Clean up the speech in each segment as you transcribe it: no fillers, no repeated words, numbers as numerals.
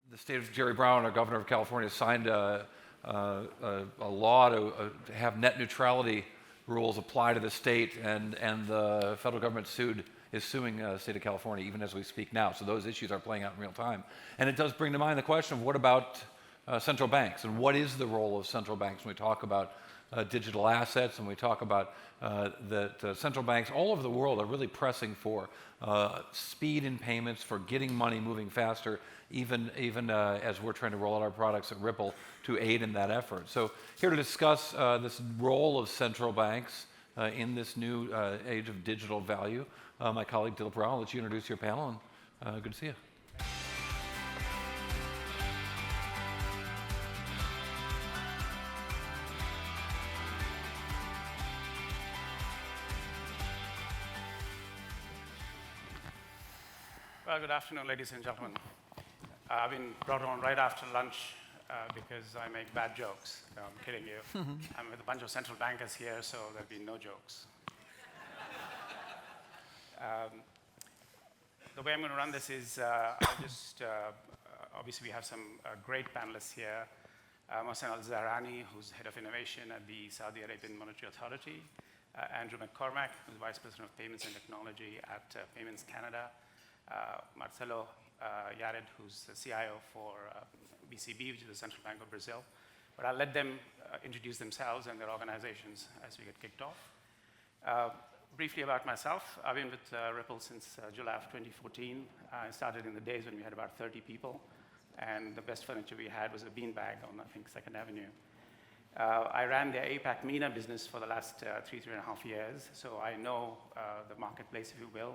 The state of Jerry Brown, our governor of California, signed a law to have net neutrality rules apply to the state, and the federal government is suing the state of California even as we speak now. So those issues are playing out in real time. And it does bring to mind the question of what about central banks, and what is the role of central banks when we talk about digital assets, and we talk about that central banks all over the world are really pressing for speed in payments, for getting money moving faster, even as we're trying to roll out our products at Ripple to aid in that effort. So here to discuss this role of central banks in this new age of digital value, my colleague Dilip, I'll let you introduce your panel, and good to see you. Well, good afternoon, ladies and gentlemen. I've been brought on right after lunch because I make bad jokes. No, I'm kidding you. I'm with a bunch of central bankers here, so there'll be no jokes. The way I'm going to run this is obviously we have some great panelists here. Mohsen Al-Zahrani, who's head of innovation at the Saudi Arabian Monetary Authority. Andrew McCormack, who's vice president of payments and technology at Payments Canada. Marcelo Yared, who's the CIO for BCB, which is the Central Bank of Brazil. But I'll let them introduce themselves and their organizations as we get kicked off. Briefly about myself, I've been with Ripple since July of 2014. I started in the days when we had about 30 people, and the best furniture we had was a beanbag on, I think, 2nd Avenue. I ran the APAC MENA business for the last 3.5 years, so I know the marketplace, if you will,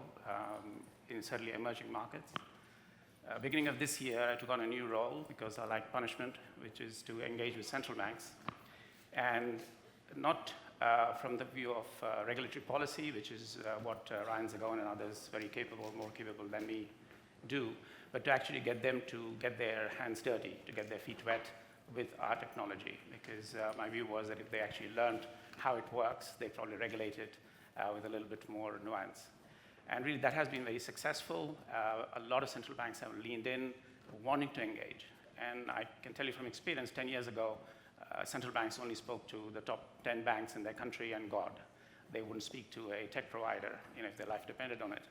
in certainly emerging markets. Beginning of this year, I took on a new role because I like punishment, which is to engage with central banks, and not from the view of regulatory policy, which is what Ryan Zagon and others, very capable, more capable than me, do, but to actually get them to get their hands dirty, to get their feet wet with our technology, because my view was that if they actually learned how it works, they'd probably regulate it with a little bit more nuance. And really, that has been very successful. A lot of central banks have leaned in, wanting to engage. And I can tell you from experience, 10 years ago, central banks only spoke to the top 10 banks in their country and God. They wouldn't speak to a tech provider, if their life depended on it.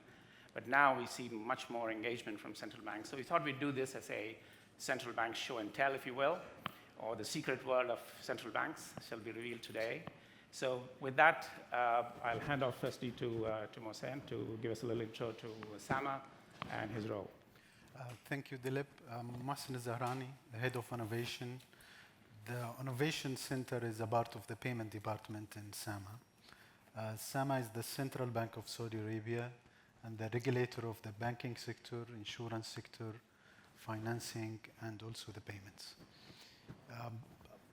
But now we see much more engagement from central banks. So we thought we'd do this as a central bank show and tell, if you will, or the secret world of central banks shall be revealed today. So with that, I'll hand off firstly to Mohsen to give us a little intro to Sama and his role. Thank you, Dilip. Mohsen Al-Zahrani, the head of innovation. The Innovation Center is a part of the payment department in SAMA. SAMA is the Central Bank of Saudi Arabia and the regulator of the banking sector, insurance sector, financing, and also the payments.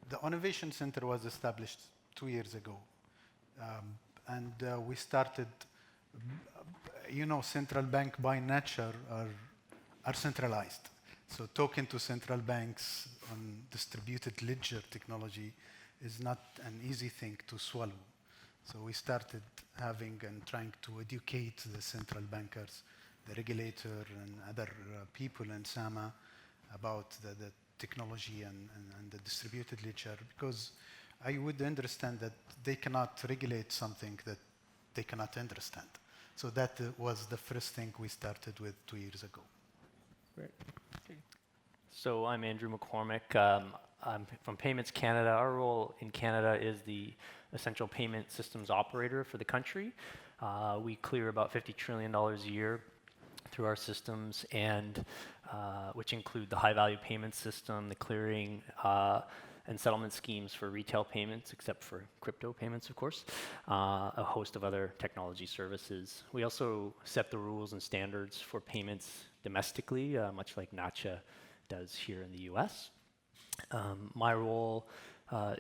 The Innovation Center was established 2 years ago. And we started, central bank by nature are centralized. So talking to central banks on distributed ledger technology is not an easy thing to swallow. So we started having and trying to educate the central bankers, the regulator, and other people in SAMA about the technology and the distributed ledger, because I would understand that they cannot regulate something that they cannot understand. So that was the first thing we started with 2 years ago. Great. Okay. So I'm Andrew McCormack. I'm from Payments Canada. Our role in Canada is the essential payment systems operator for the country. We clear about $50 trillion a year through our systems, and which include the high-value payment system, the clearing and settlement schemes for retail payments, except for crypto payments, of course, a host of other technology services. We also set the rules and standards for payments domestically, much like NACHA does here in the US. My role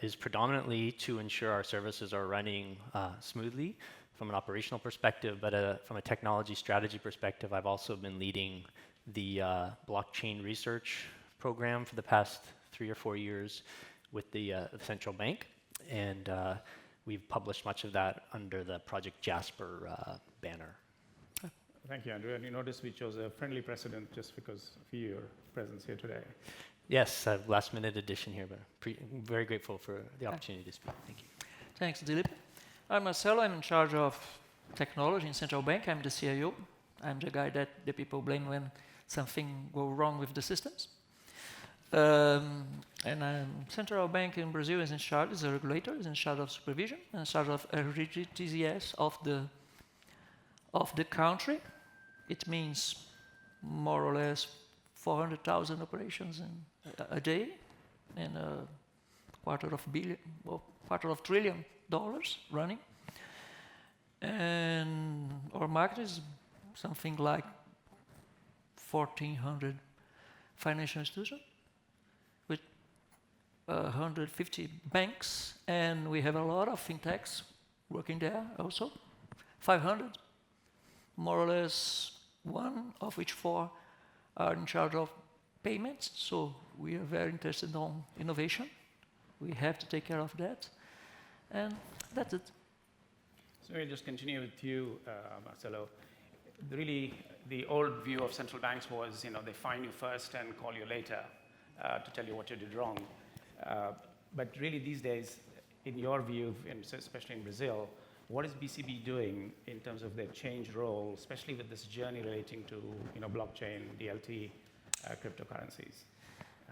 is predominantly to ensure our services are running smoothly from an operational perspective, but from a technology strategy perspective, I've also been leading the blockchain research program for the past 3 or 4 years with the central bank, and we've published much of that under the Project Jasper banner. Thank you, Andrew. And you notice we chose a friendly precedent just because of your presence here today. Yes, a last-minute addition here, but very grateful for the opportunity to speak. Thank you. Thanks, Dilip. I'm Marcelo. I'm in charge of technology in central bank. I'm the CIO. I'm the guy that the people blame when something goes wrong with the systems. And central bank in Brazil is in charge, is a regulator, is in charge of supervision, and in charge of RTGS of the country. It means more or less 400,000 operations a day, and quarter of trillion dollars running. And our market is something like 1,400 financial institutions with 150 banks, and we have a lot of fintechs working there also, 500, more or less, one of which 4 are in charge of payments. So we are very interested in innovation. We have to take care of that, and that's it. So we'll just continue with you, Marcelo. Really, the old view of central banks was, they fine you first and call you later to tell you what you did wrong. But really, these days, in your view, and especially in Brazil, what is BCB doing in terms of their change role, especially with this journey relating to, blockchain, DLT, cryptocurrencies?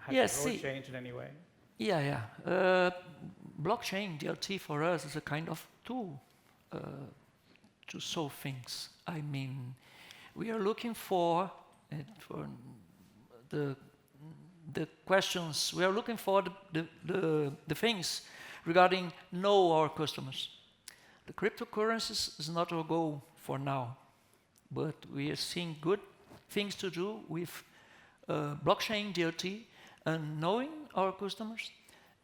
Has the role changed in any way? Yeah. Blockchain, DLT, for us is a kind of tool to solve things. I mean, we are looking for the questions. We are looking for the things regarding know our customers. The cryptocurrencies is not our goal for now, but we are seeing good things to do with blockchain, DLT, and knowing our customers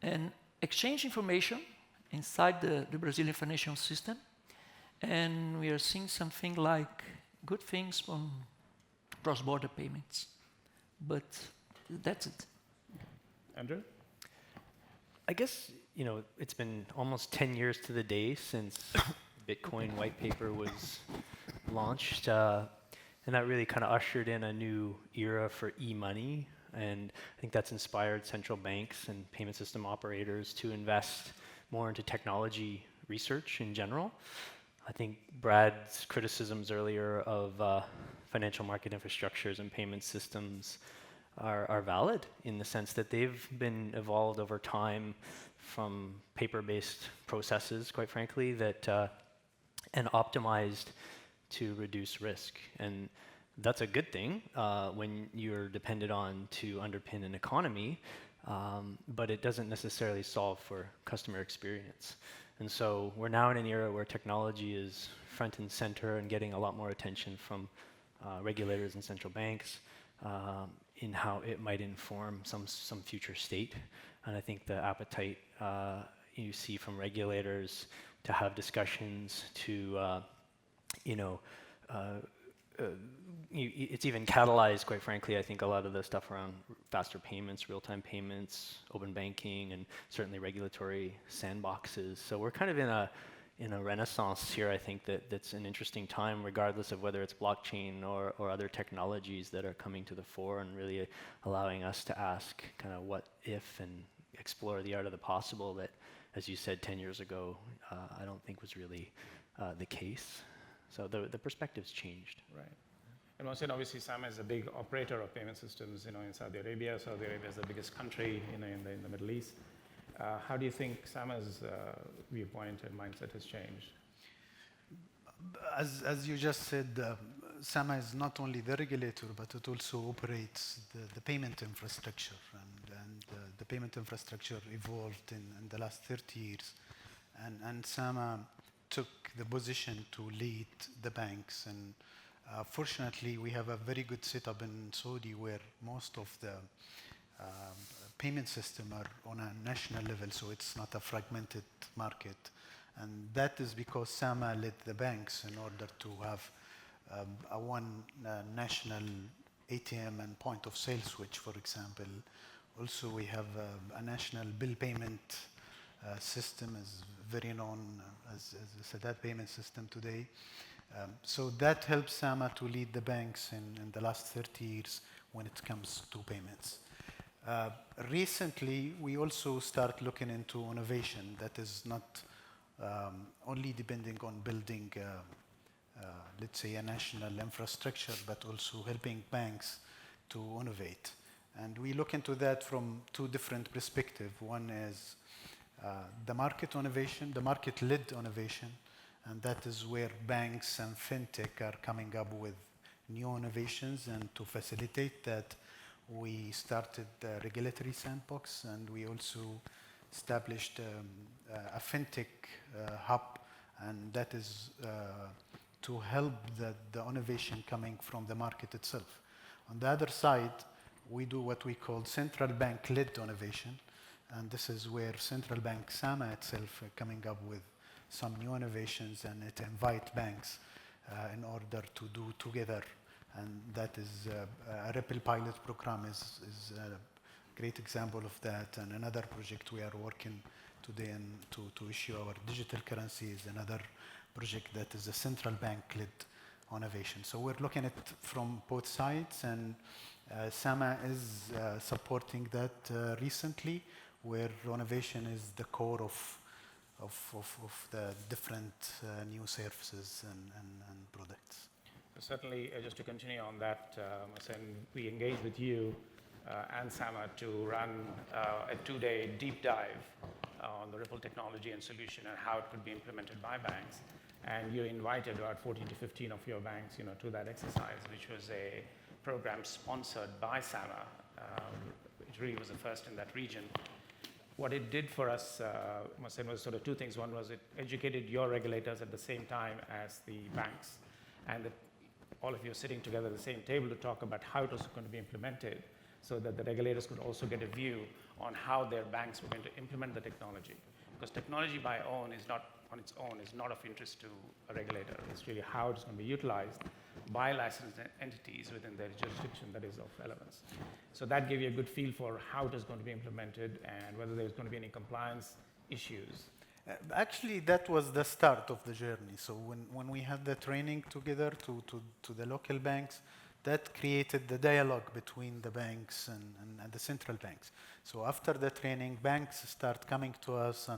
and exchange information inside the Brazilian financial system. And we are seeing something like good things on cross-border payments. But that's it. Andrew? I guess, it's been almost 10 years to the day since Bitcoin white paper was launched. And that really kind of ushered in a new era for e-money. And I think that's inspired central banks and payment system operators to invest more into technology research in general. I think Brad's criticisms earlier of financial market infrastructures and payment systems are valid in the sense that they've been evolved over time from paper-based processes, quite frankly, that and optimized to reduce risk. And that's a good thing when you're dependent on to underpin an economy, but it doesn't necessarily solve for customer experience. And so we're now in an era where technology is front and center and getting a lot more attention from regulators and central banks in how it might inform some future state. And I think the appetite you see from regulators to have discussions to, it's even catalyzed, quite frankly, I think a lot of the stuff around faster payments, real-time payments, open banking, and certainly regulatory sandboxes. So we're kind of in a renaissance here, I think, that's an interesting time, regardless of whether it's blockchain or other technologies that are coming to the fore and really allowing us to ask kind of what if and explore the art of the possible that, as you said 10 years ago, I don't think was really the case. So the perspective's changed. Right. And Mohsen, obviously, SAMA is a big operator of payment systems, in Saudi Arabia. Saudi Arabia is the biggest country, in the Middle East. How do you think SAMA's viewpoint and mindset has changed? As you just said, SAMA is not only the regulator, but it also operates the payment infrastructure. And the payment infrastructure evolved in the last 30 years. And SAMA took the position to lead the banks. And fortunately, we have a very good setup in Saudi where most of the payment system are on a national level, so it's not a fragmented market. And that is because SAMA led the banks in order to have a one national ATM and point of sale switch, for example. Also, we have a national bill payment system, is very known as a Sadat payment system today. So that helps SAMA to lead the banks in the last 30 years when it comes to payments. Recently, we also start looking into innovation that is not only depending on building, let's say, a national infrastructure, but also helping banks to innovate. And we look into that from two different perspectives. One is the market innovation, the market-led innovation, and that is where banks and fintech are coming up with new innovations. And to facilitate that, we started the regulatory sandbox, and we also established a fintech hub, and that is to help the innovation coming from the market itself. On the other side, we do what we call central bank-led innovation, and this is where central bank SAMA itself coming up with some new innovations, and it invites banks in order to do together. And that is a Ripple pilot program is a great example of that. And another project we are working today to issue our digital currency is another project that is a central bank-led innovation. So we're looking at from both sides, and SAMA is supporting that recently, where innovation is the core of the different new services and products. Certainly, just to continue on that, Mohsen, we engaged with you and SAMA to run a 2-day deep dive on the Ripple technology and solution and how it could be implemented by banks. And you invited about 14 to 15 of your banks, to that exercise, which was a program sponsored by SAMA. It really was the first in that region. What it did for us, Mohsen, was sort of two things. One was it educated your regulators at the same time as the banks, and all of you sitting together at the same table to talk about how it was going to be implemented, so that the regulators could also get a view on how their banks were going to implement the technology. Because technology on its own is not of interest to a regulator. It's really how it's going to be utilized by licensed entities within their jurisdiction that is of relevance. So that gave you a good feel for how it is going to be implemented and whether there's going to be any compliance issues. Actually, that was the start of the journey. So when we had the training together to the local banks, that created the dialogue between the banks and the central banks. So after the training, banks start coming to us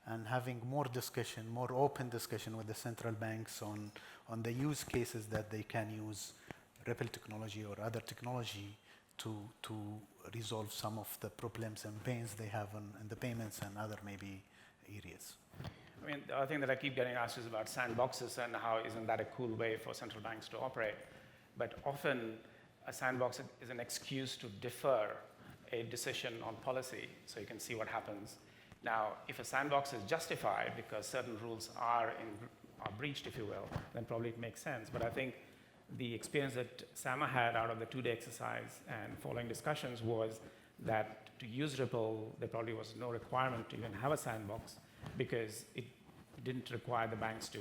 and having more discussion, more open discussion with the central banks on the use cases that they can use Ripple technology or other technology to resolve some of the problems and pains they have in the payments and other maybe areas. I mean, the other thing that I keep getting asked is about sandboxes and how isn't that a cool way for central banks to operate. But often a sandbox is an excuse to defer a decision on policy so you can see what happens. Now, if a sandbox is justified because certain rules are breached, if you will, then probably it makes sense. But I think the experience that SAMA had out of the 2-day exercise and following discussions was that to use Ripple, there probably was no requirement to even have a sandbox because it didn't require the banks to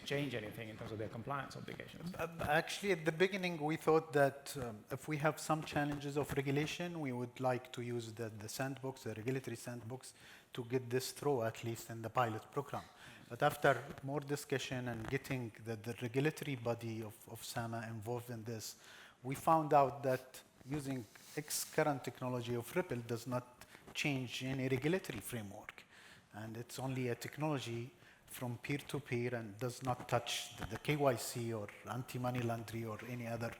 change anything in terms of their compliance obligations. Actually, at the beginning, we thought that if we have some challenges of regulation, we would like to use the sandbox, the regulatory sandbox, to get this through, at least in the pilot program. But after more discussion and getting the regulatory body of SAMA involved in this, we found out that using current technology of Ripple does not change any regulatory framework. And it's only a technology from peer-to-peer and does not touch the KYC or anti-money laundering or any other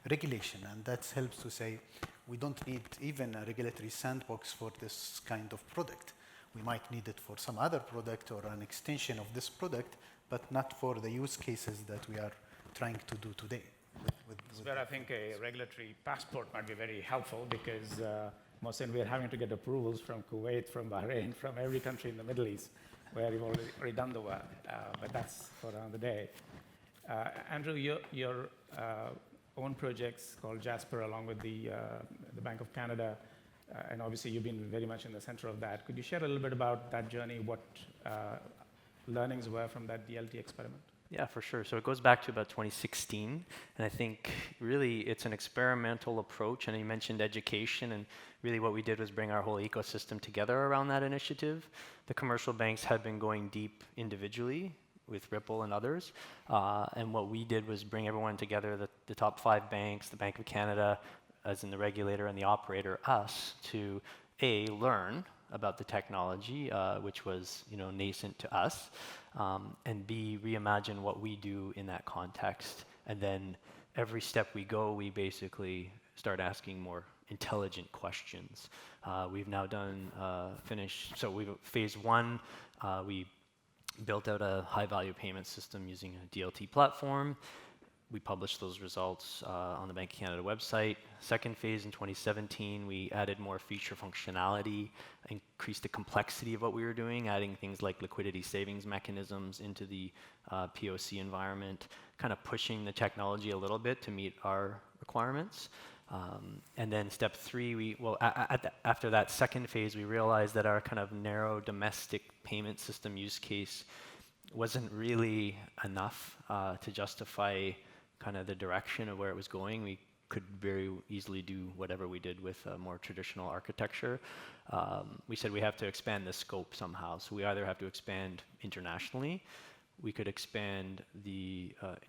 regulation. And that helps to say we don't need even a regulatory sandbox for this kind of product. We might need it for some other product or an extension of this product, but not for the use cases that we are trying to do today. That's where I think a regulatory passport might be very helpful because, Mohsen, we are having to get approvals from Kuwait, from Bahrain, from every country in the Middle East where you've already done the work, but that's for another day. Andrew, your own projects called Jasper along with the Bank of Canada, and obviously you've been very much in the center of that. Could you share a little bit about that journey, what learnings were from that DLT experiment? Yeah, for sure. So it goes back to about 2016, and I think really it's an experimental approach, and you mentioned education, and really what we did was bring our whole ecosystem together around that initiative. The commercial banks had been going deep individually with Ripple and others. And what we did was bring everyone together, the top 5 banks, the Bank of Canada, as in the regulator and the operator, us, to A, learn about the technology, which was nascent to us, and B, reimagine what we do in that context. And then every step we go, we basically start asking more intelligent questions. We've now phase 1, we built out a high-value payment system using a DLT platform. We published those results on the Bank of Canada website. Second phase in 2017, we added more feature functionality, increased the complexity of what we were doing, adding things like liquidity savings mechanisms into the POC environment, kind of pushing the technology a little bit to meet our requirements. And then step 3, after that second phase, we realized that our kind of narrow domestic payment system use case wasn't really enough to justify kind of the direction of where it was going. We could very easily do whatever we did with a more traditional architecture. We said we have to expand the scope somehow. So we either have to expand internationally, we could expand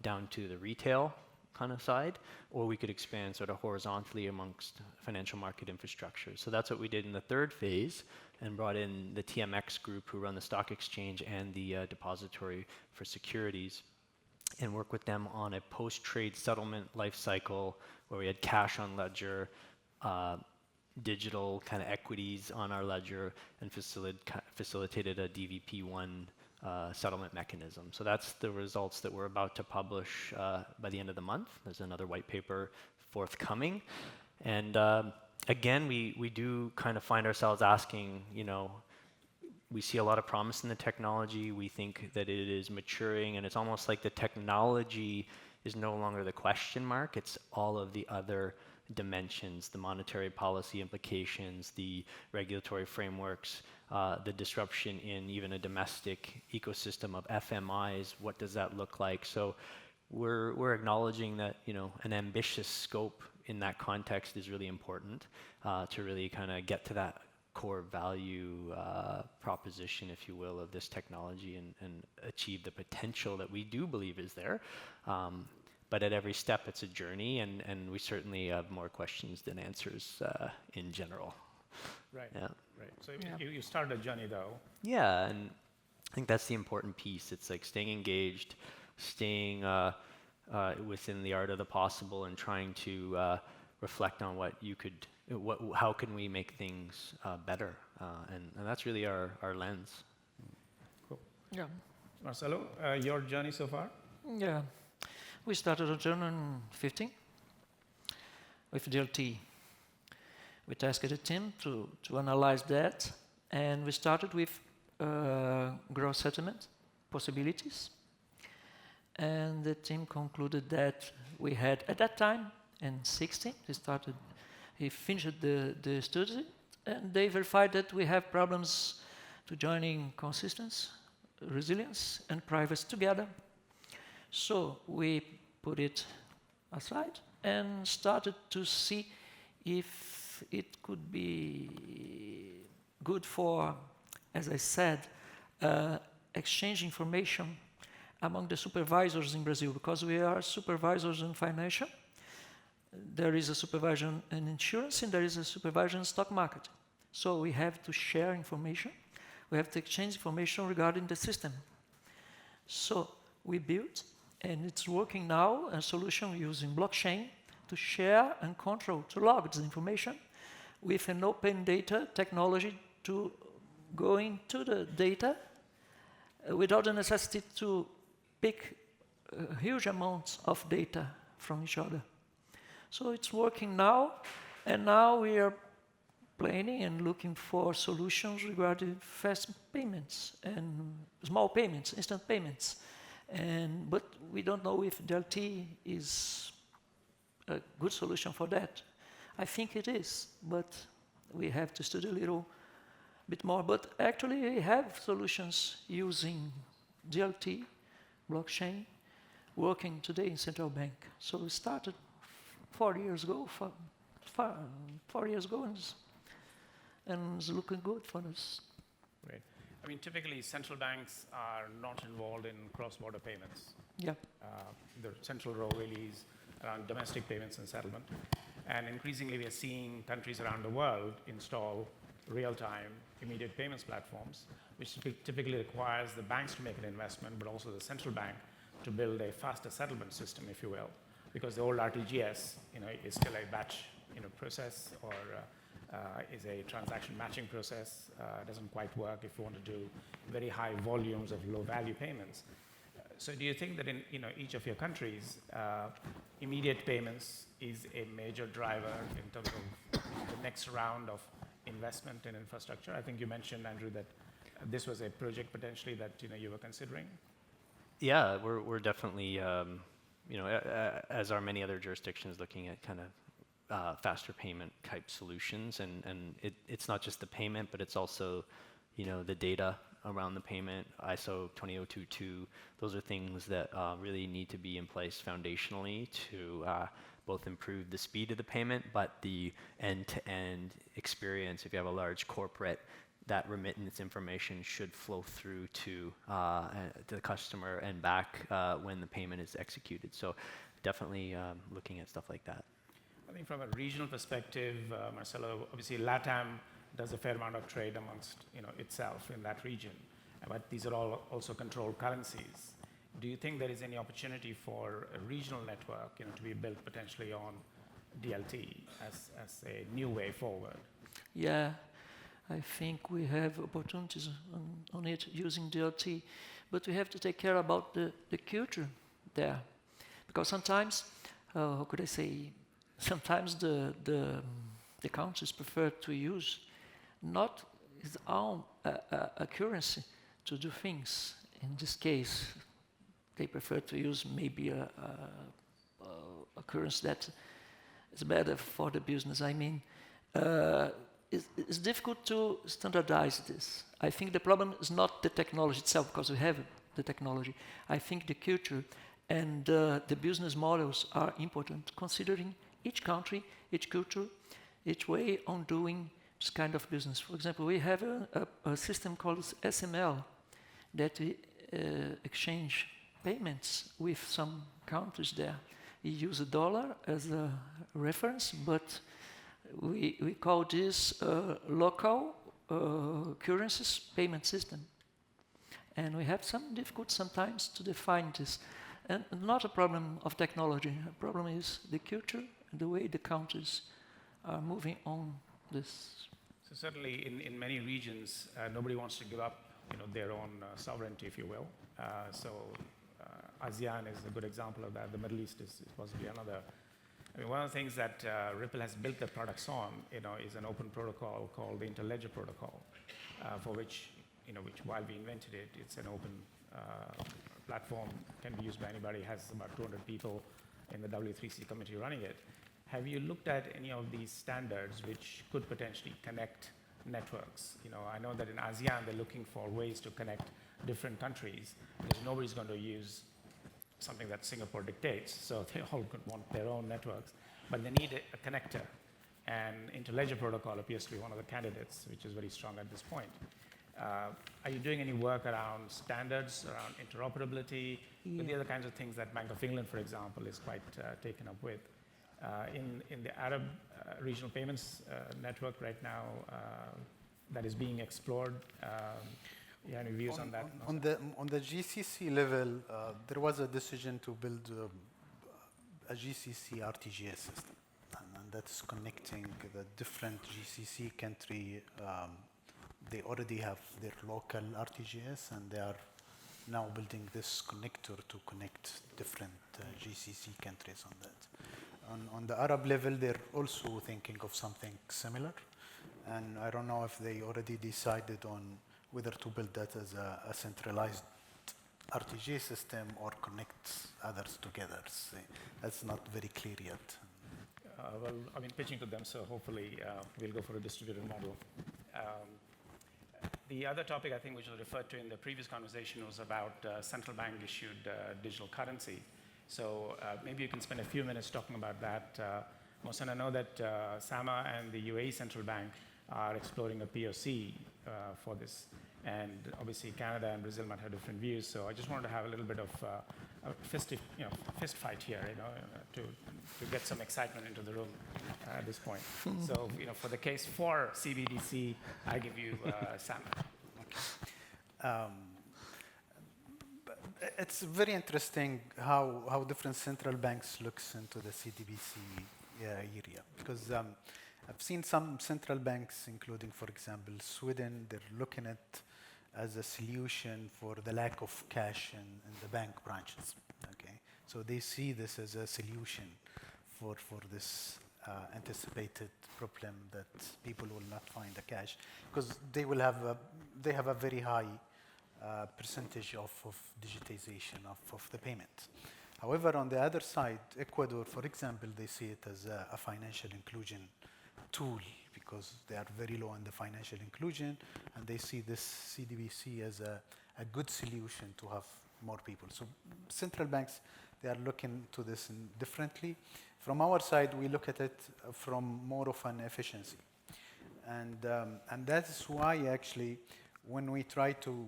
down to the retail kind of side, or we could expand sort of horizontally amongst financial market infrastructure. So that's what we did in the third phase, and brought in the TMX group, who run the stock exchange and the depository for securities, and work with them on a post-trade settlement life cycle where we had cash on ledger, digital kind of equities on our ledger, and facilitated a DVP1 settlement mechanism. So that's the results that we're about to publish by the end of the month. There's another white paper forthcoming. And again, we do kind of find ourselves asking, we see a lot of promise in the technology. We think that it is maturing, and it's almost like the technology is no longer the question mark. It's all of the other dimensions, the monetary policy implications, the regulatory frameworks, the disruption in even a domestic ecosystem of FMIs. What does that look like? So we're acknowledging that an ambitious scope in that context is really important to really kind of get to that core value proposition, if you will, of this technology and achieve the potential that we do believe is there. But at every step, it's a journey, and we certainly have more questions than answers in general. Right. Yeah. Right. So you started a journey, though. Yeah, and I think that's the important piece. It's like staying engaged, staying within the art of the possible, and trying to reflect on how can we make things better, and that's really our lens. Cool. Yeah. Marcelo, your journey so far? Yeah. We started a journey in 2015 with DLT. We tasked a team to analyze that, and we started with gross settlement possibilities. And the team concluded that we had, at that time, in 2016, he finished the study, and they verified that we have problems to joining consistency, resilience, and privacy together. So we put it aside and started to see if it could be good for, as I said, exchange information among the supervisors in Brazil, because we are supervisors in financial. There is a supervision in insurance, and there is a supervision in stock market. So we have to share information. We have to exchange information regarding the system. So we built, and it's working now, a solution using blockchain to share and control, to log this information with an open data technology to go into the data without the necessity to pick huge amounts of data from each other. So it's working now, and now we are planning and looking for solutions regarding fast payments and small payments, instant payments. But we don't know if DLT is a good solution for that. I think it is, but we have to study a little bit more. But actually, we have solutions using DLT, blockchain, working today in central bank. So we started 4 years ago, 4 years ago, and it's looking good for us. Great. I mean, typically central banks are not involved in cross-border payments. Yeah. The central role really is around domestic payments and settlement. And increasingly, we are seeing countries around the world install real-time immediate payments platforms, which typically requires the banks to make an investment, but also the central bank to build a faster settlement system, if you will, because the old RTGS, is still a batch, process, or is a transaction matching process. Doesn't quite work if you want to do very high volumes of low-value payments. So, do you think that in each of your countries, immediate payments is a major driver in terms of the next round of investment in infrastructure? I think you mentioned, Andrew, that this was a project potentially that you were considering. Yeah, we're definitely, as are many other jurisdictions, looking at kind of faster payment type solutions, and it's not just the payment, but it's also, the data around the payment, ISO 20022. Those are things that really need to be in place foundationally to both improve the speed of the payment, but the end-to-end experience. If you have a large corporate, that remittance information should flow through to the customer and back when the payment is executed. So definitely looking at stuff like that. I think from a regional perspective, Marcelo, obviously LATAM does a fair amount of trade amongst itself in that region, but these are all also controlled currencies. Do you think there is any opportunity for a regional network to be built potentially on DLT as a new way forward? Yeah, I think we have opportunities on it using DLT, but we have to take care about the culture there, because sometimes, how could I say, sometimes the countries prefer to use not its own a currency to do things. In this case, they prefer to use maybe a currency that is better for the business. I mean, it's difficult to standardize this. I think the problem is not the technology itself, because we have the technology. I think the culture and the business models are important, considering each country, each culture, each way on doing this kind of business. For example, we have a system called SML that we exchange payments with some countries there. We use a dollar as a reference, but we call this local currencies payment system. And we have some difficulty sometimes to define this. And not a problem of technology. A problem is the culture and the way the countries are moving on this. So certainly in many regions, nobody wants to give up their own sovereignty, if you will. ASEAN is a good example of that. The Middle East is possibly another. I mean, one of the things that Ripple has built their products on, is an open protocol called the Interledger Protocol, for which while we invented it, it's an open platform, can be used by anybody, has about 200 people in the W3C committee running it. Have you looked at any of these standards which could potentially connect networks? I know that in ASEAN, they're looking for ways to connect different countries, because nobody's going to use something that Singapore dictates, so they all could want their own networks, but they need a connector. And Interledger Protocol appears to be one of the candidates, which is very strong at this point. Are you doing any work around standards, around interoperability, with the other kinds of things that Bank of England, for example, is quite taken up with? In the Arab regional payments network right now that is being explored, you have any views on that? On the GCC level, there was a decision to build a GCC RTGS system, and that's connecting the different GCC country. They already have their local RTGS, and they are now building this connector to connect different GCC countries on that. On the Arab level, they're also thinking of something similar, and I don't know if they already decided on whether to build that as a centralized RTGS system or connect others together. So that's not very clear yet. Well, I mean, pitching to them, so hopefully we'll go for a distributed model. The other topic I think which was referred to in the previous conversation was about central bank issued digital currency. So maybe you can spend a few minutes talking about that. Mohsen, I know that SAMA and the UAE Central Bank are exploring a POC for this. And obviously, Canada and Brazil might have different views. So I just wanted to have a little bit of a fist fight here, to get some excitement into the room at this point. So, for the case for CBDC, I give you Sam. It's very interesting how different central banks looks into the CDBC area, because I've seen some central banks, including, for example, Sweden, they're looking at as a solution for the lack of cash in the bank branches. Okay, so they see this as a solution for this anticipated problem that people will not find the cash, because they have a very high percentage of digitization of the payment. However, on the other side, Ecuador, for example, they see it as a financial inclusion tool, because they are very low on the financial inclusion, and they see this CDBC as a good solution to have more people. So central banks, they are looking to this differently. From our side, we look at it from more of an efficiency. And that's why actually, when we try to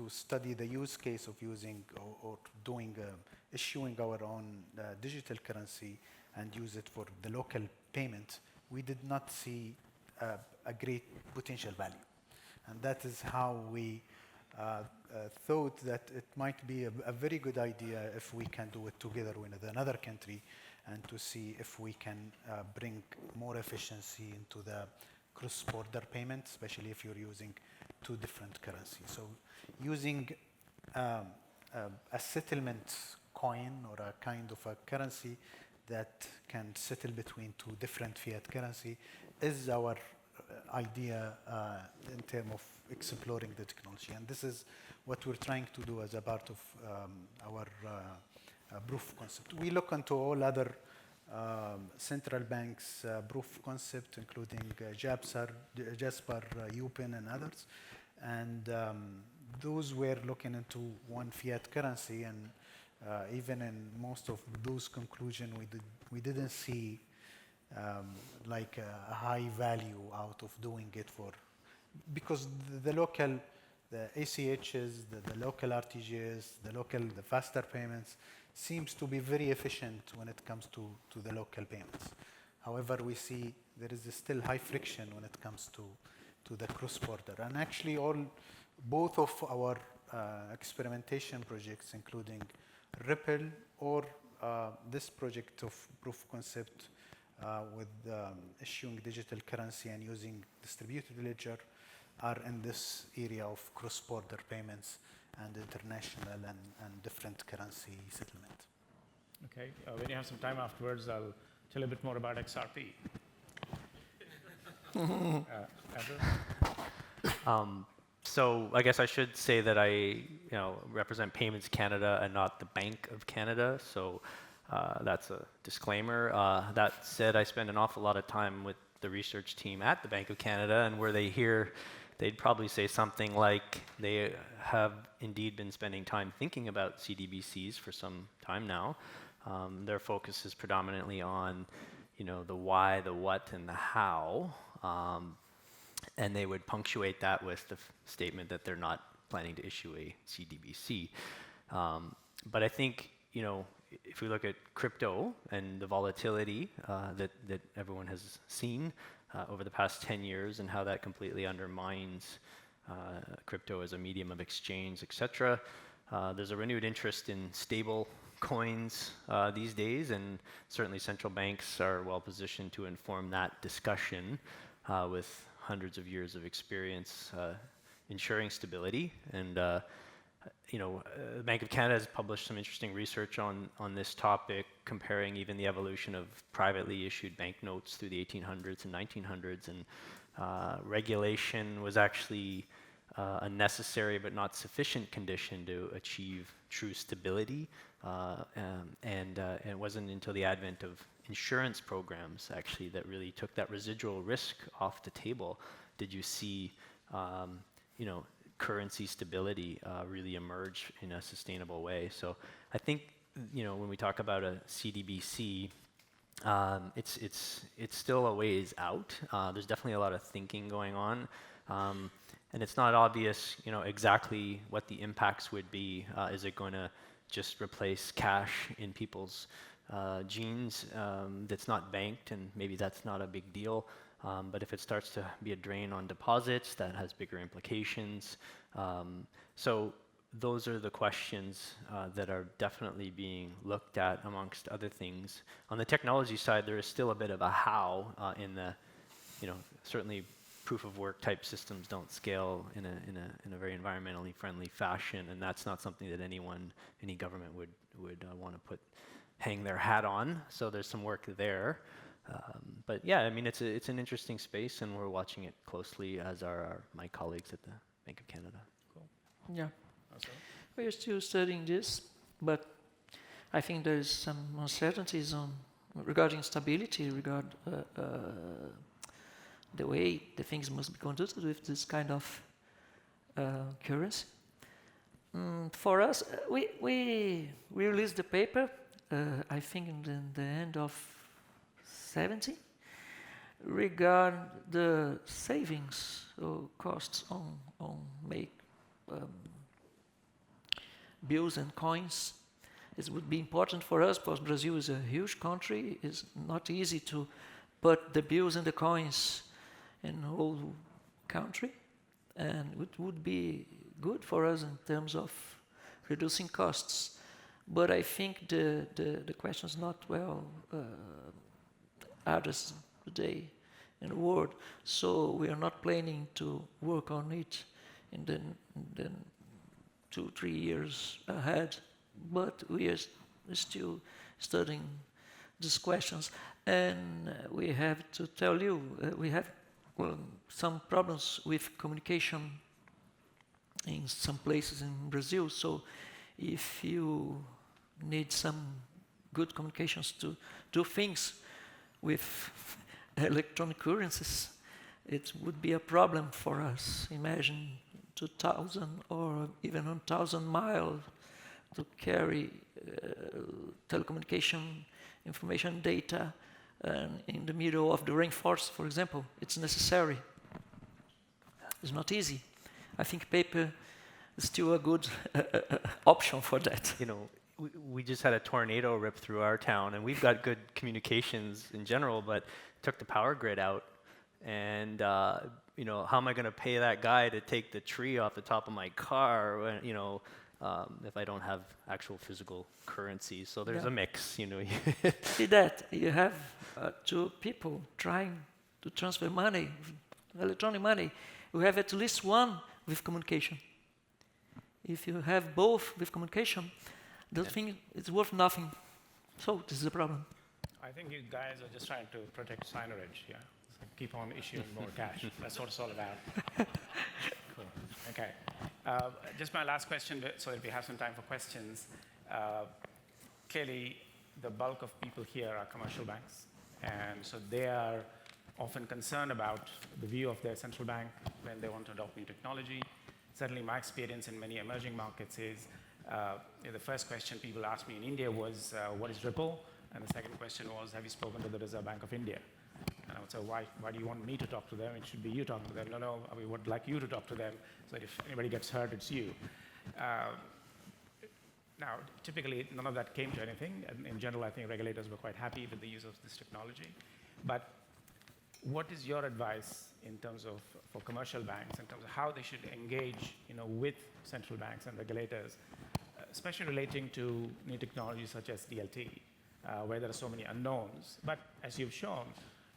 study the use case of using or doing issuing our own digital currency and use it for the local payment, we did not see a great potential value. And that is how we thought that it might be a very good idea if we can do it together with another country, and to see if we can bring more efficiency into the cross-border payment, especially if you're using two different currencies. So using a settlement coin or a kind of a currency that can settle between two different fiat currency is our idea in terms of exploring the technology. And this is what we're trying to do as a part of our proof of concept. We look into all other central banks' proof of concept, including Jasper, UPIN, and others. And those were looking into one fiat currency, and even in most of those conclusions, we didn't see like a high value out of doing it because the local, the ACHs, the local RTGs, the faster payments seems to be very efficient when it comes to the local payments. However, we see there is still high friction when it comes to the cross-border. And actually, both of our experimentation projects, including Ripple or this project of proof of concept with issuing digital currency and using distributed ledger, are in this area of cross-border payments and international and different currency settlement. Okay, when you have some time afterwards, I'll tell you a bit more about XRP. Andrew? So I guess I should say that I represent Payments Canada and not the Bank of Canada. So that's a disclaimer. That said, I spend an awful lot of time with the research team at the Bank of Canada, and where they hear, they'd probably say something like they have indeed been spending time thinking about CDBCs for some time now. Their focus is predominantly on, the why, the what, and the how. And they would punctuate that with the statement that they're not planning to issue a CDBC. But I think, if we look at crypto and the volatility that everyone has seen over the past 10 years and how that completely undermines crypto as a medium of exchange, etc., there's a renewed interest in stable coins these days, and certainly central banks are well positioned to inform that discussion with hundreds of years of experience ensuring stability. And the Bank of Canada has published some interesting research on this topic, comparing even the evolution of privately issued banknotes through the 1800s and 1900s. And regulation was actually a necessary but not sufficient condition to achieve true stability. And it wasn't until the advent of insurance programs actually that really took that residual risk off the table did you see currency stability really emerge in a sustainable way. So I think when we talk about a CDBC, it's still a ways out. There's definitely a lot of thinking going on. And it's not obvious, exactly what the impacts would be. Is it going to just replace cash in people's genes that's not banked, and maybe that's not a big deal. But if it starts to be a drain on deposits, that has bigger implications. So those are the questions that are definitely being looked at, amongst other things. On the technology side, there is still a bit of a how in the, certainly proof of work type systems don't scale in a very environmentally friendly fashion, and that's not something that any government would want to hang their hat on. So there's some work there. But yeah, I mean, it's an interesting space, and we're watching it closely, as are my colleagues at the Bank of Canada. Cool. Yeah. Also? We are still studying this, but I think there is some uncertainties regarding stability, the way the things must be conducted with this kind of currency. For us, we released the paper, I think in the end of 70, regarding the savings or costs on make bills and coins. It would be important for us, because Brazil is a huge country. It's not easy to put the bills and the coins in the whole country, and it would be good for us in terms of reducing costs. But I think the question is not well addressed today in the world, so we are not planning to work on it in the 2-3 years ahead, but we are still studying these questions. And we have to tell you, we have some problems with communication in some places in Brazil. So if you need some good communications to do things with electronic currencies, it would be a problem for us. Imagine 2,000 or even 1,000 miles to carry telecommunication information data in the middle of the rainforest, for example. It's necessary. It's not easy. I think paper is still a good option for that. We just had a tornado rip through our town, and we've got good communications in general, but took the power grid out. And how am I going to pay that guy to take the tree off the top of my car when, if I don't have actual physical currency? So there's a mix. See that you have two people trying to transfer money, electronic money. You have at least one with communication. If you have both with communication, the thing is worth nothing. So this is a problem. I think you guys are just trying to protect signage, yeah? So keep on issuing more cash. That's what it's all about. Cool. Okay. Just my last question, so that we have some time for questions. Clearly, the bulk of people here are commercial banks, and so they are often concerned about the view of their central bank when they want to adopt new technology. Certainly, my experience in many emerging markets is the first question people asked me in India was, what is Ripple? And the second question was, have you spoken to the Reserve Bank of India? And I would say, why do you want me to talk to them? It should be you talking to them. No, we would like you to talk to them, so that if anybody gets hurt, it's you. Now, typically, none of that came to anything. And in general, I think regulators were quite happy with the use of this technology. But what is your advice in terms of, for commercial banks, in terms of how they should engage, with central banks and regulators, especially relating to new technologies such as DLT, where there are so many unknowns? But as you've shown,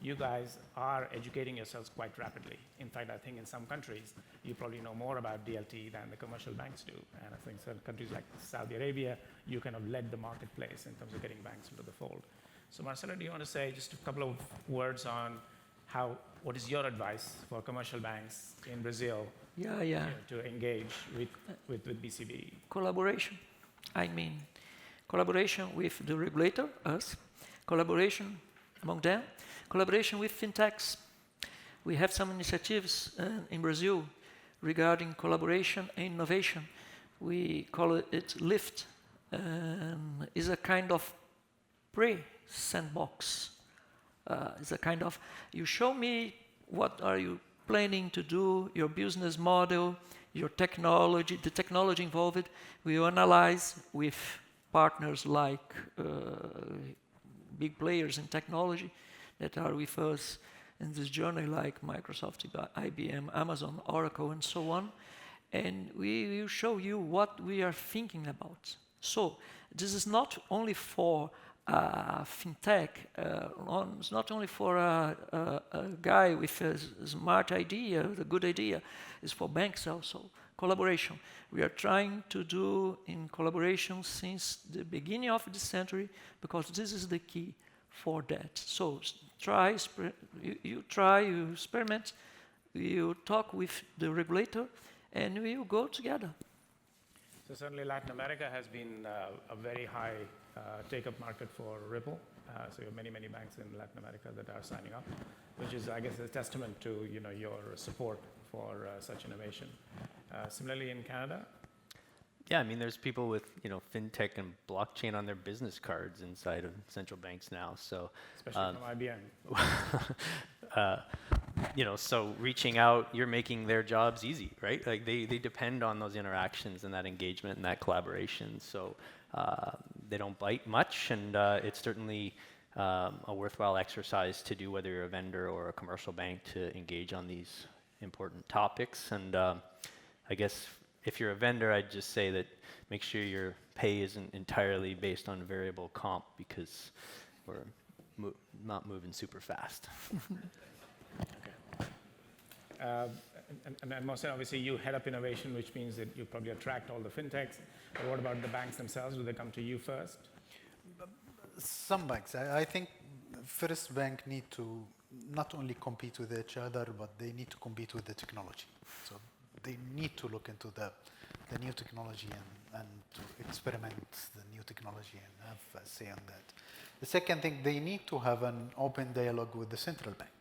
you guys are educating yourselves quite rapidly. In fact, I think in some countries, you probably know more about DLT than the commercial banks do. And I think certain countries like Saudi Arabia, you kind of led the marketplace in terms of getting banks into the fold. So Marcelo, do you want to say just a couple of words on what is your advice for commercial banks in Brazil to engage with BCB? Collaboration. I mean, collaboration with the regulator, us, collaboration among them, collaboration with fintechs. We have some initiatives in Brazil regarding collaboration and innovation. We call it LIFT. It's a kind of pre-sandbox. It's a kind of, you show me what are you planning to do, your business model, your technology, the technology involved. We analyze with partners like big players in technology that are with us in this journey, like Microsoft, IBM, Amazon, Oracle, and so on. And we will show you what we are thinking about. So this is not only for fintech, it's not only for a guy with a smart idea, a good idea, it's for banks also. Collaboration. We are trying to do in collaboration since the beginning of the century, because this is the key for that. So you try, you experiment, you talk with the regulator, and we will go together. So certainly Latin America has been a very high take-up market for Ripple. So you have many, many banks in Latin America that are signing up, which is, I guess, a testament to your support for such innovation. Similarly in Canada? Yeah, I mean, there's people with fintech and blockchain on their business cards inside of central banks now. So, especially from IBM. So reaching out, you're making their jobs easy, right? Like they depend on those interactions and that engagement and that collaboration. So they don't bite much, and it's certainly a worthwhile exercise to do, whether you're a vendor or a commercial bank, to engage on these important topics. And I guess if you're a vendor, I'd just say that make sure your pay isn't entirely based on variable comp, because we're not moving super fast. And Mohsen, obviously you head up innovation, which means that you probably attract all the fintechs. But what about the banks themselves? Do they come to you first? Some banks. I think first bank need to not only compete with each other, but they need to compete with the technology. So they need to look into the new technology and to experiment the new technology and have a say on that. The second thing, they need to have an open dialogue with the central bank.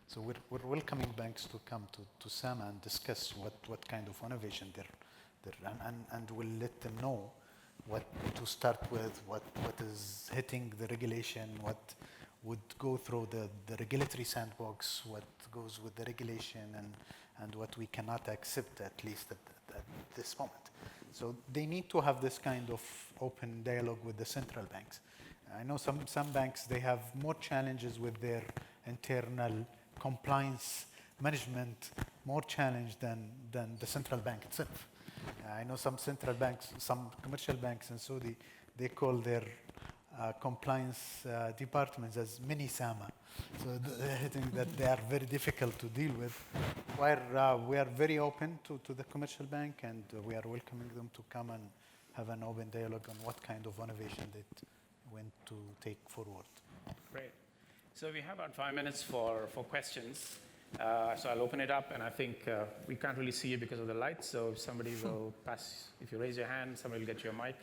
So we're welcoming banks to come to SAMA and discuss what kind of innovation and we'll let them know what to start with, what is hitting the regulation, what would go through the regulatory sandbox, what goes with the regulation, and what we cannot accept, at least at this moment. So they need to have this kind of open dialogue with the central banks. I know some banks, they have more challenges with their internal compliance management, more challenge than the central bank itself. I know some central banks, some commercial banks in Saudi, they call their compliance departments as mini SAMA. So I think that they are very difficult to deal with. We are very open to the commercial bank, and we are welcoming them to come and have an open dialogue on what kind of innovation they want to take forward. Great. So we have about 5 minutes for questions. So I'll open it up, and I think we can't really see you because of the lights, so if somebody will pass, if you raise your hand, somebody will get you a mic.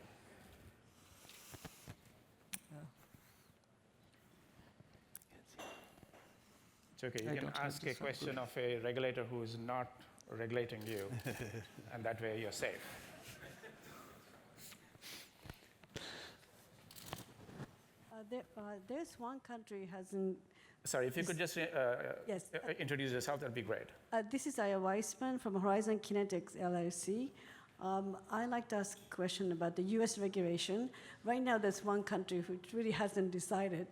It's okay, you can ask a question of a regulator who is not regulating you, and that way you're safe. There's one country hasn't. Sorry, if you could just Yes. Introduce yourself, that'd be great. This is Aya Weissman from Horizon Kinetics LLC. I'd like to ask a question about the U.S. regulation. Right now, there's one country which really hasn't decided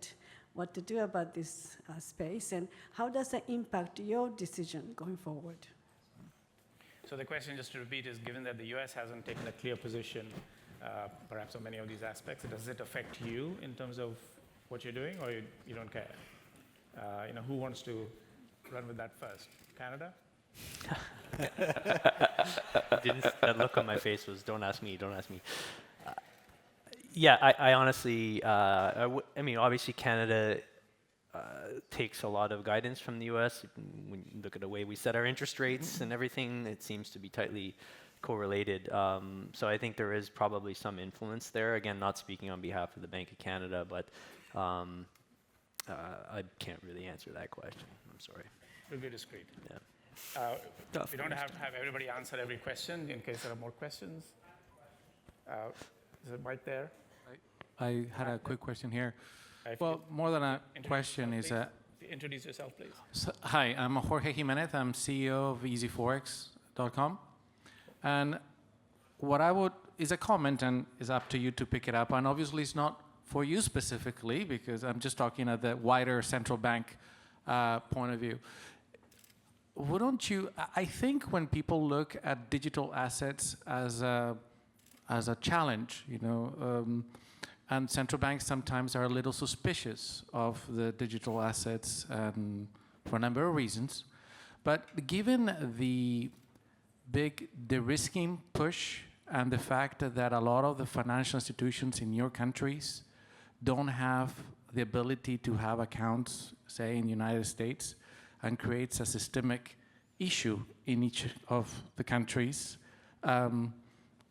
what to do about this space, and how does that impact your decision going forward? So the question, just to repeat, is given that the U.S. hasn't taken a clear position, perhaps on many of these aspects, does it affect you in terms of what you're doing, or you don't care? Who wants to run with that first? Canada? That look on my face was, don't ask me, don't ask me. Yeah, I honestly, I mean, obviously Canada takes a lot of guidance from the U.S. When you look at the way we set our interest rates and everything, it seems to be tightly correlated. So I think there is probably some influence there. Again, not speaking on behalf of the Bank of Canada, but I can't really answer that question. I'm sorry. We'll be discreet. Yeah. We don't have to have everybody answer every question in case there are more questions. Is it right there? I had a quick question here. Well, more than a question is introduce yourself, please. So, hi, I'm Jorge Jimenez. I'm CEO of EasyForex.com. And what I would is a comment, and it's up to you to pick it up. And obviously, it's not for you specifically, because I'm just talking at the wider central bank point of view. Wouldn't you? I think when people look at digital assets as a challenge, and central banks sometimes are a little suspicious of the digital assets for a number of reasons. But given the big de-risking push and the fact that a lot of the financial institutions in your countries don't have the ability to have accounts, say, in the United States, and creates a systemic issue in each of the countries,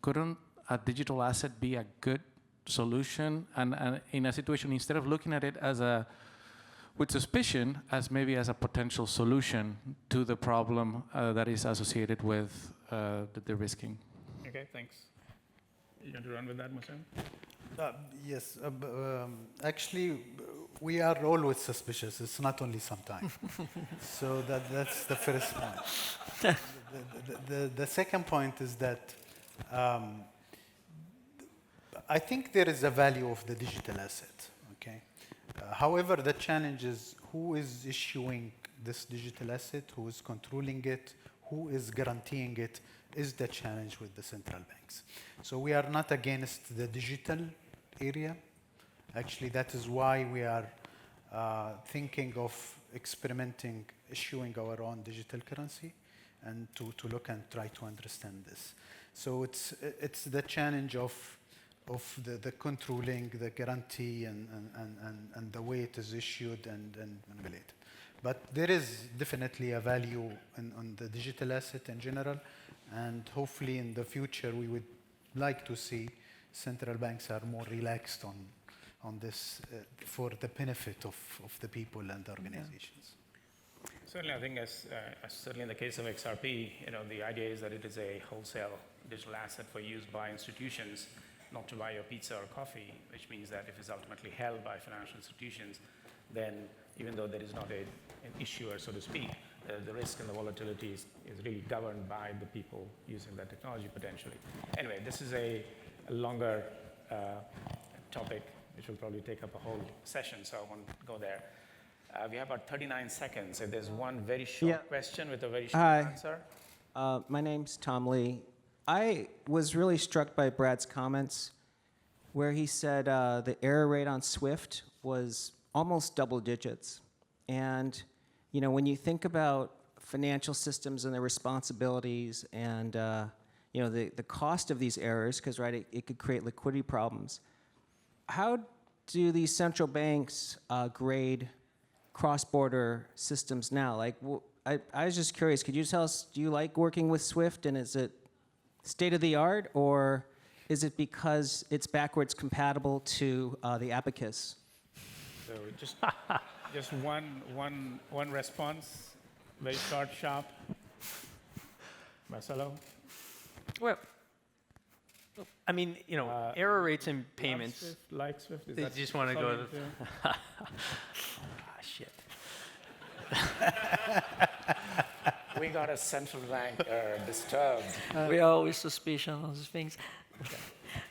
couldn't a digital asset be a good solution, and in a situation, instead of looking at it with suspicion, as maybe as a potential solution to the problem that is associated with the risking? Okay, thanks. You want to run with that, Mohsen? Yes. Actually, we are always suspicious. It's not only sometimes. So that's the first point. The second point is that I think there is a value of the digital asset. Okay. However, the challenge is who is issuing this digital asset, who is controlling it, who is guaranteeing it, is the challenge with the central banks. So we are not against the digital area. Actually, that is why we are thinking of experimenting, issuing our own digital currency, and to look and try to understand this. So it's the challenge of the controlling, the guarantee, and the way it is issued and manipulated. But there is definitely a value on the digital asset in general, and hopefully in the future we would like to see central banks are more relaxed on this for the benefit of the people and the organizations. Certainly, I think as certainly in the case of XRP, the idea is that it is a wholesale digital asset for use by institutions, not to buy your pizza or coffee, which means that if it's ultimately held by financial institutions, then even though there is not an issuer, so to speak, the risk and the volatility is really governed by the people using that technology potentially. Anyway, this is a longer topic, which will probably take up a whole session, so I won't go there. We have about 39 seconds. If there's one very short question with a very short answer. My name's Tom Lee. I was really struck by Brad's comments where he said the error rate on SWIFT was almost double digits. And when you think about financial systems and their responsibilities and the cost of these errors, because it could create liquidity problems, how do these central banks grade cross-border systems now? Like, I was just curious, could you tell us, do you like working with SWIFT, and is it state-of-the-art, or is it because it's backwards compatible to the abacus? So just one response, very short, sharp. Marcelo? Well, I mean, error rates in payments. Like Swift? Is They that just want to go to solid, shit. We got a central bank disturbed. We are always suspicious of these things.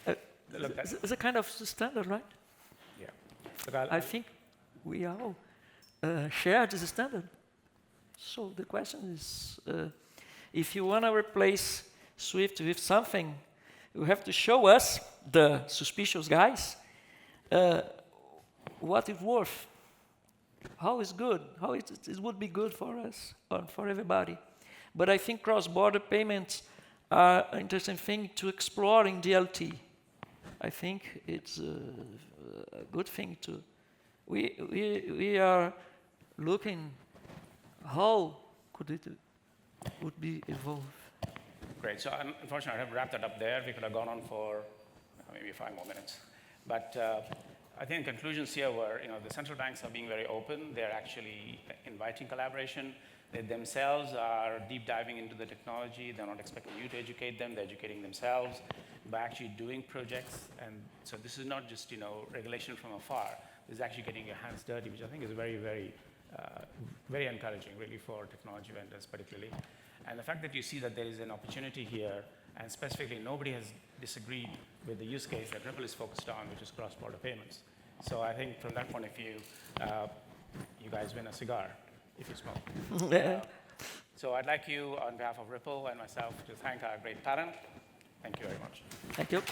Look, It's a kind of standard, right? yeah. Look, I think we all share this standard. So the question is, if you want to replace SWIFT with something, you have to show us, the suspicious guys, what it's worth. How it's good, how it would be good for us, or for everybody. But I think cross-border payments are an interesting thing to explore in DLT. I think it's a good thing to. We are looking how could it would be evolved. Great. So unfortunately, I have wrapped that up there. We could have gone on for maybe 5 more minutes. But I think conclusions here were, the central banks are being very open. They're actually inviting collaboration. They themselves are deep diving into the technology. They're not expecting you to educate them. They're educating themselves by actually doing projects. And so this is not just, regulation from afar. This is actually getting your hands dirty, which I think is very, very very encouraging, really, for technology vendors particularly. And the fact that you see that there is an opportunity here, and specifically nobody has disagreed with the use case that Ripple is focused on, which is cross-border payments. So I think from that point of view, you guys win a cigar if you smoke. So I'd like you, on behalf of Ripple and myself, to thank our great panel. Thank you very much. Thank you.